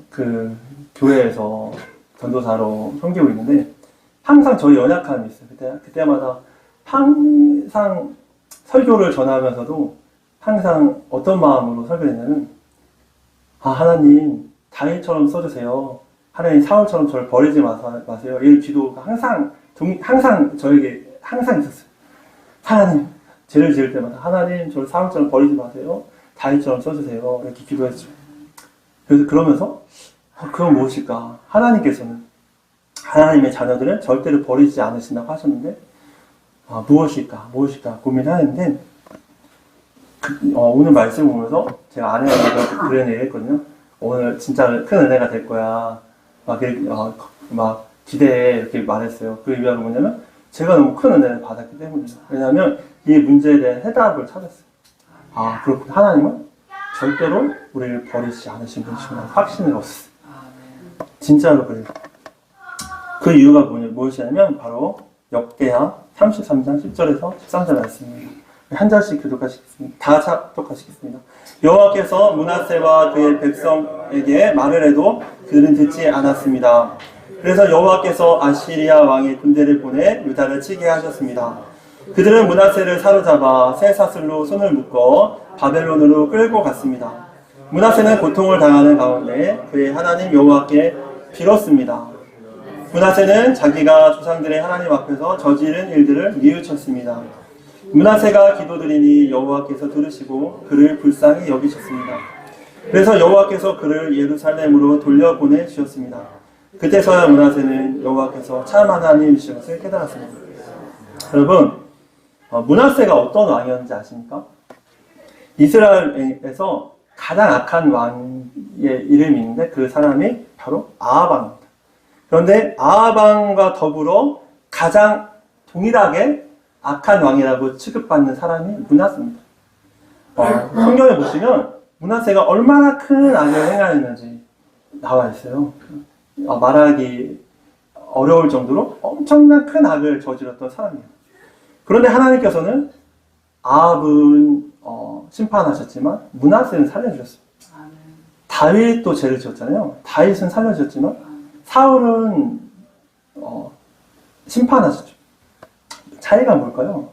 그 교회에서 전도사로 섬기고 있는데 항상 저희 연약함이 있어요. 그때마다 항상 설교를 전하면서도 항상 어떤 마음으로 설교를 했냐면 하나님 다윗처럼 써주세요. 하나님 사울처럼 저를 버리지 마세요. 이 기도가 항상 저에게 항상 있었어요. 하나님 죄를 지을 때마다 하나님 저를 사울처럼 버리지 마세요. 다윗처럼 써주세요. 이렇게 기도했죠. 그래서 그러면서 그건 무엇일까? 하나님께서는 하나님의 자녀들은 절대로 버리지 않으신다고 하셨는데 무엇일까 고민하는데 오늘 말씀 보면서 제가 아내가 그런 얘기 했거든요. 오늘 진짜 큰 은혜가 될 거야. 막 기대해 이렇게 말했어요. 그 이유가 뭐냐면 제가 너무 큰 은혜를 받았기 때문이에요. 왜냐하면 이 문제에 대한 해답을 찾았어요. 그렇구나. 하나님은 절대로 우리를 버리지 않으신 분이시구나. 확신을 얻었어요. 진짜로 그래요. 그 이유가 무엇이냐면 바로 역대하 33장 10절에서 13절 말씀입니다. 한 절씩 교독하시겠습니다. 다 합독하시겠습니다. 여호와께서 므낫세와 그의 백성에게 말을 해도 그들은 듣지 않았습니다. 그래서 여호와께서 아시리아 왕의 군대를 보내 유다를 치게 하셨습니다. 그들은 므낫세를 사로잡아 쇠사슬로 손을 묶어 바벨론으로 끌고 갔습니다. 므낫세는 고통을 당하는 가운데 그의 하나님 여호와께 빌었습니다. 므낫세는 자기가 조상들의 하나님 앞에서 저지른 일들을 뉘우쳤습니다. 므낫세가 기도드리니 여호와께서 들으시고 그를 불쌍히 여기셨습니다. 그래서 여호와께서 그를 예루살렘으로 돌려보내 주셨습니다. 그때서야 므낫세는 여호와께서 참 하나님이신 것을 깨달았습니다. 여러분, 므낫세가 어떤 왕이었는지 아십니까? 이스라엘에서 가장 악한 왕의 이름이 있는데 그 사람이 바로 아합왕입니다. 그런데 아합왕과 더불어 가장 동일하게 악한 왕이라고 취급받는 사람이 므낫세입니다. 성경에 보시면 므낫세가 얼마나 큰 악을 행하였는지 나와 있어요. 말하기 어려울 정도로 엄청난 큰 악을 저질렀던 사람이에요. 그런데 하나님께서는 아합은 심판하셨지만 므낫세는 살려주셨어요. 다윗도 죄를 지었잖아요. 다윗은 살려주셨지만 사울은 심판하셨죠. 차이가 뭘까요?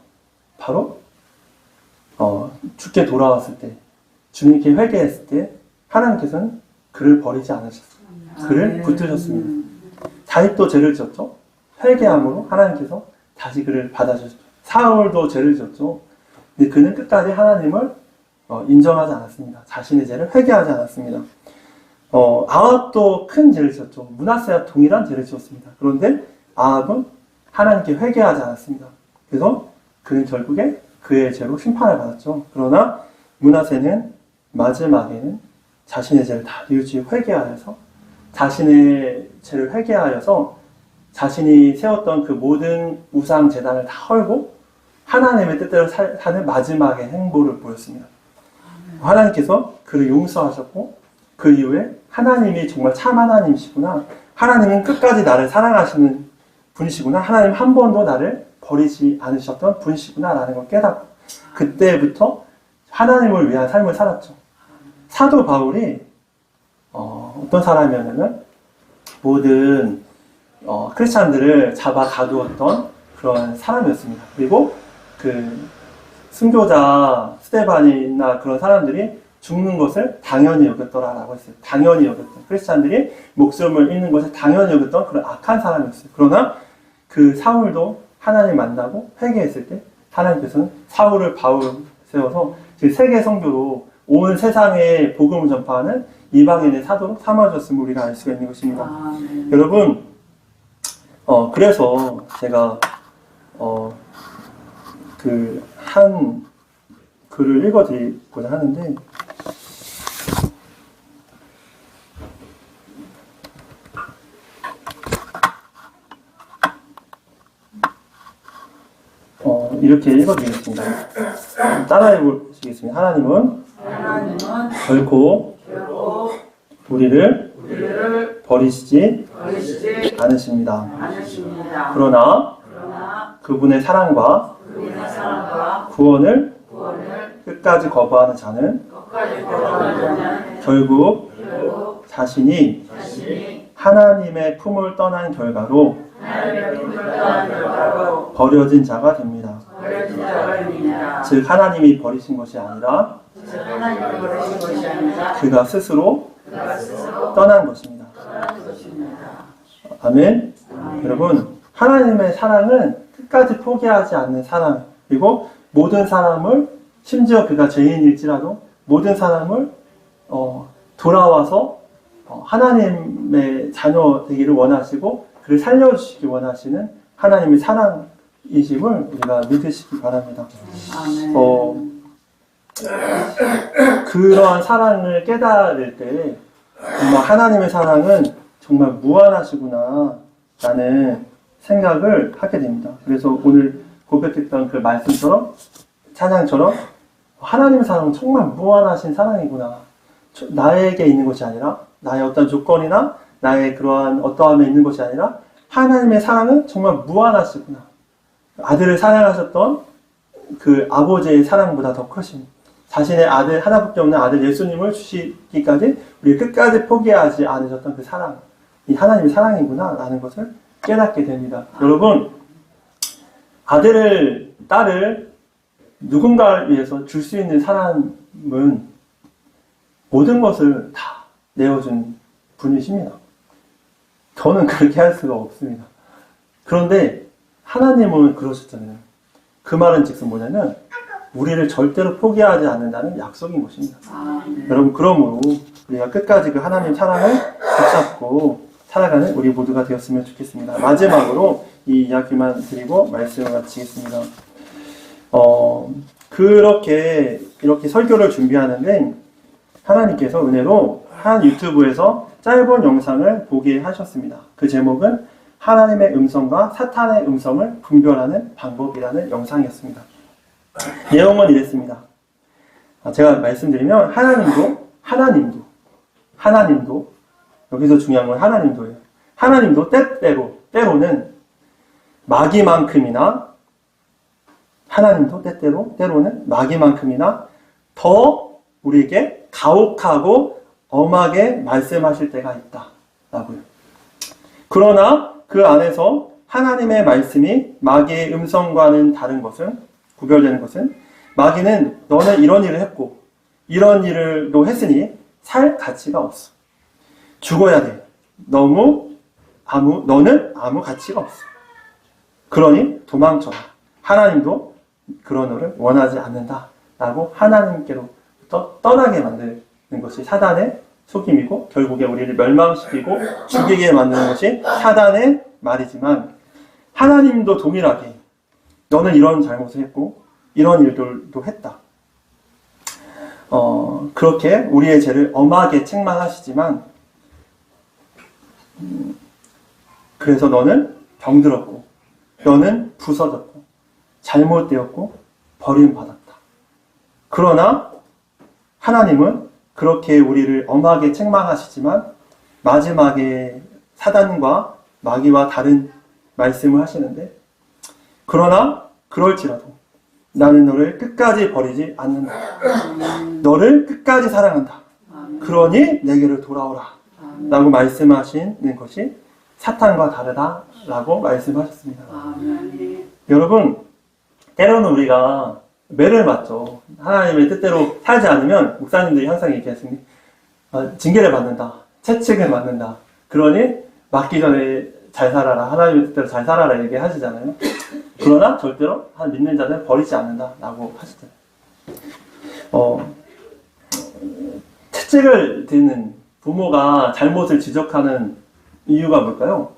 바로 주께 돌아왔을 때, 주님께 회개했을 때 하나님께서는 그를 버리지 않으셨어요. 그를 붙드셨습니다. 다윗도 죄를 지었죠. 회개함으로 하나님께서 다시 그를 받아주셨죠. 사울도 죄를 지었죠. 근데 그는 끝까지 하나님을 인정하지 않았습니다. 자신의 죄를 회개하지 않았습니다. 아합도 큰 죄를 지었죠. 므낫세와 동일한 죄를 지었습니다. 그런데 아합은 하나님께 회개하지 않았습니다. 그래서 그는 결국에 그의 죄로 심판을 받았죠. 그러나 므낫세는 마지막에는 자신의 죄를 다 뉘우치고 회개하여서 자신의 죄를 회개하여서 자신이 세웠던 그 모든 우상 제단을 다 헐고 하나님의 뜻대로 사는 마지막의 행보를 보였습니다. 하나님께서 그를 용서하셨고 그 이후에 하나님이 정말 참 하나님이시구나. 하나님은 끝까지 나를 사랑하시는 분이시구나. 하나님 한 번도 나를 버리지 않으셨던 분이시구나 라는 걸 깨닫고 그때부터 하나님을 위한 삶을 살았죠. 사도 바울이 어떤 사람이었냐면 모든 크리스찬들을 잡아 가두었던 그런 사람이었습니다. 그리고 그 순교자 스데반이나 그런 사람들이 죽는 것을 당연히 여겼더라라고 했어요. 당연히 여겼던 크리스찬들이 목숨을 잃는 것을 당연히 여겼던 그런 악한 사람이었어요. 그러나 그 사울도 하나님 만나고 회개했을 때 하나님께서는 사울을 바울 세워서 세계 선교로 온 세상에 복음을 전파하는 이방인의 사도로 삼아줬음을 우리가 알 수가 있는 것입니다. 여러분, 그래서 제가 그 한 글을 읽어드리고자 하는데 이렇게 읽어드리겠습니다. 따라해 보시겠습니다. 하나님은 결코 우리를 버리시지 않으십니다. 그러나 그분의 사랑과 구원을 끝까지 거부하는 자는 결국 자신이 하나님의 품을 떠난 결과로 버려진 자가 됩니다. 즉 하나님이 버리신 것이 아니라 그가 스스로 떠난 것입니다. 아멘. 여러분, 하나님의 사랑은 끝까지 포기하지 않는 사랑, 그리고 모든 사람을, 심지어 그가 죄인일지라도 모든 사람을 돌아와서 하나님의 자녀 되기를 원하시고 그를 살려주시기 원하시는 하나님의 사랑이심을 우리가 믿으시기 바랍니다. 그러한 사랑을 깨달을 때 정말 하나님의 사랑은 정말 무한하시구나 라는 생각을 하게 됩니다. 그래서 오늘 고백했던 그 말씀처럼 찬양처럼 하나님의 사랑은 정말 무한하신 사랑이구나. 나에게 있는 것이 아니라 나의 어떤 조건이나 나의 그러한 어떠함에 있는 것이 아니라 하나님의 사랑은 정말 무한하시구나. 아들을 사랑하셨던 그 아버지의 사랑보다 더 크신 자신의 아들 하나밖에 없는 아들 예수님을 주시기까지 우리 끝까지 포기하지 않으셨던 그 사랑, 이 하나님의 사랑이구나 라는 것을 깨닫게 됩니다. 여러분, 아들을 딸을 누군가를 위해서 줄 수 있는 사람은 모든 것을 다 내어준 분이십니다. 저는 그렇게 할 수가 없습니다. 그런데 하나님은 그러셨잖아요. 그 말은 즉슨 뭐냐면 우리를 절대로 포기하지 않는다는 약속인 것입니다. 여러분, 그러므로 우리가 끝까지 그 하나님 사랑을 붙잡고 살아가는 우리 모두가 되었으면 좋겠습니다. 마지막으로 이 이야기만 드리고 말씀을 마치겠습니다. 이렇게 설교를 준비하는데 하나님께서 은혜로 한 유튜브에서 짧은 영상을 보게 하셨습니다. 그 제목은 하나님의 음성과 사탄의 음성을 분별하는 방법이라는 영상이었습니다. 내용은 이랬습니다. 제가 말씀드리면 하나님도 여기서 중요한 건 하나님도예요. 하나님도 때로는 마귀만큼이나 때로는 마귀만큼이나 더 우리에게 가혹하고 엄하게 말씀하실 때가 있다라고요. 그러나 그 안에서 하나님의 말씀이 마귀의 음성과는 다른 것은, 구별되는 것은, 마귀는 너는 이런 일을 했고 이런 일을 너 했으니 살 가치가 없어. 죽어야 돼. 너는 아무 가치가 없어. 그러니 도망쳐라. 하나님도 그런 너를 원하지 않는다 라고 하나님께로부터 떠나게 만드는 것이 사단의 속임이고 결국에 우리를 멸망시키고 죽이게 만드는 것이 사단의 말이지만 하나님도 동일하게 너는 이런 잘못을 했고 이런 일들도 했다. 그렇게 우리의 죄를 엄하게 책망하시지만 그래서 너는 병들었고 너는 부서졌고 잘못되었고 버림받았다. 그러나 하나님은 그렇게 우리를 엄하게 책망하시지만 마지막에 사단과 마귀와 다른 말씀을 하시는데 그러나 그럴지라도 나는 너를 끝까지 버리지 않는다. 너를 끝까지 사랑한다. 그러니 내게로 돌아오라. 라고 말씀하시는 것이 사탄과 다르다라고 말씀하셨습니다. 여러분, 때로는 우리가 매를 맞죠. 하나님의 뜻대로 살지 않으면 목사님들이 항상 얘기하시는 징계를 받는다. 채찍을 맞는다. 그러니 맞기 전에 잘 살아라. 하나님의 뜻대로 잘 살아라 얘기하시잖아요. 그러나 절대로 믿는 자들은 버리지 않는다라고 하시잖아요. 채찍을 드는 부모가 잘못을 지적하는 이유가 뭘까요?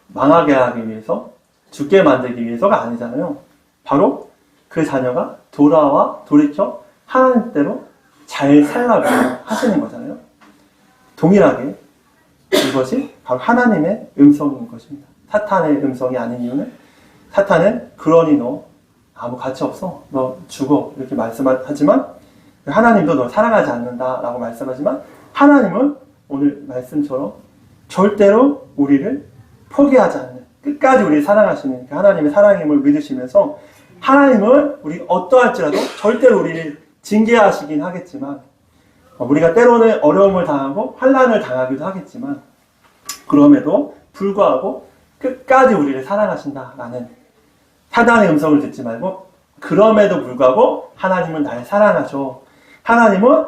망하게 하기 위해서, 죽게 만들기 위해서가 아니잖아요. 바로 그 자녀가 돌이켜 하나님 뜻대로 잘 살라고 하시는 거잖아요. 동일하게 이것이 바로 하나님의 음성인 것입니다. 사탄의 음성이 아닌 이유는 사탄은 그러니 너 아무 가치 없어. 너 죽어. 이렇게 말씀하지만 하나님도 너 사랑하지 않는다라고 말씀하지만 하나님은 오늘 말씀처럼 절대로 우리를 포기하지 않는 끝까지 우리를 사랑하시는 그 하나님의 사랑임을 믿으시면서 하나님은 우리가 어떠할지라도 절대로 우리를 징계하시긴 하겠지만 우리가 때로는 어려움을 당하고 환난을 당하기도 하겠지만 그럼에도 불구하고 끝까지 우리를 사랑하신다라는 사단의 음성을 듣지 말고 그럼에도 불구하고 하나님은 나를 사랑하셔. 하나님은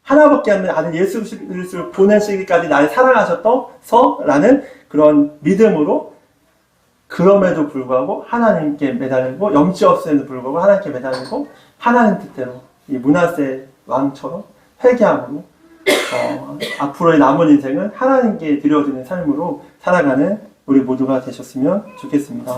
하나밖에 없는 아들 예수 그리스도를 보내시기까지 나를 사랑하셨어라는 그런 믿음으로 그럼에도 불구하고 하나님께 매달리고 염치 없음에도 불구하고 하나님께 매달리고 하나님 뜻대로 이 므낫세 왕처럼 회개함으로 앞으로의 남은 인생은 하나님께 드려지는 삶으로 살아가는 우리 모두가 되셨으면 좋겠습니다.